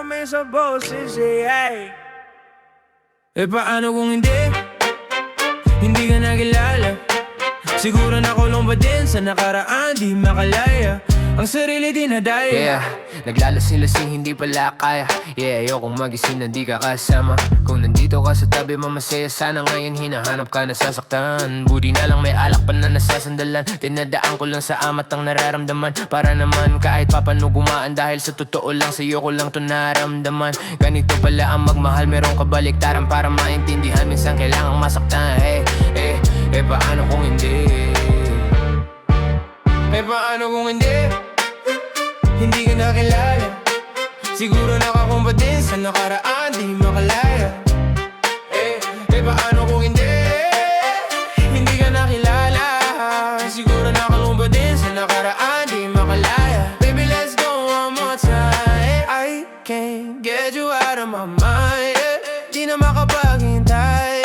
may sa boses ay paano kung hindi? Hindi ka nakilala. Siguro nakulong pa din sa nakaraan, di makalaya. Ang sarili dinadaya. Yeah, naglalasing-lasing hindi pala kaya. Yeah, ayokong magising na di ka kasama. Kung nandito ka sa tabi mamasaya sana. Ngayon hinahanap ka nasasaktan. Budi na lang may alak pa na nasasandalan. Dinadaan ko lang sa amat ang nararamdaman. Para naman kahit papano gumaan. Dahil sa totoo lang sa'yo ko lang to naramdaman. Ganito pala ang magmahal, merong kabaliktaran. Para maintindihan minsan kailangang masaktan. Paano kung hindi? Paano kung hindi? Hindi ka nakilala. Siguro nakakumpa din sa nakaraan, di makalaya. Paano kung hindi? Hindi ka nakilala. Siguro nakakumpa din sa nakaraan, di makalaya. Baby, let's go one more time. I can't get you out of my mind. Di na makapaghintay.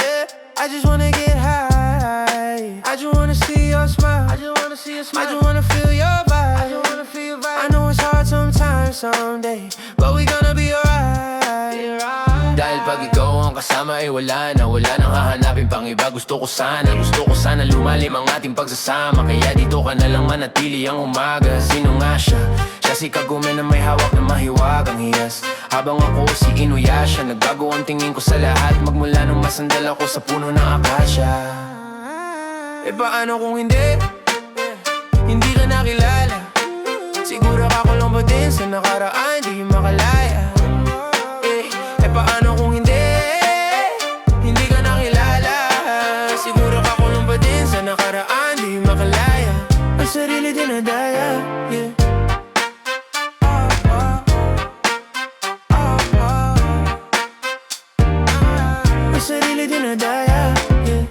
I just wanna get high. I just wanna see your smile. I just wanna see your smile. I just wanna feel your vibe. I just wanna feel your vibe. I know it's hard sometimes, someday, but we gonna be alright. Dahil pag ikaw ang kasama ay wala nang hahanapin pang iba. Gusto ko sana lumalim ang ating pagsasama. Kaya dito ka na lang manatili ang umaga. Sino nga siya? Siya si Kagome na may hawak na mahiwagang hiyas. Habang ako si Inuyasha, nagbago ang tingin ko sa lahat. Magmula nung masandal ako sa puno ng akasya. Paano kung hindi? Hindi ka nakilala. Siguro kakulong pa din sa nakaraan, di makalaya. Paano kung hindi? Hindi ka nakilala. Siguro kakulong pa din sa nakaraan, di makalaya. Ang sarili dinadaya, yeah. Ang sarili dinadaya, yeah.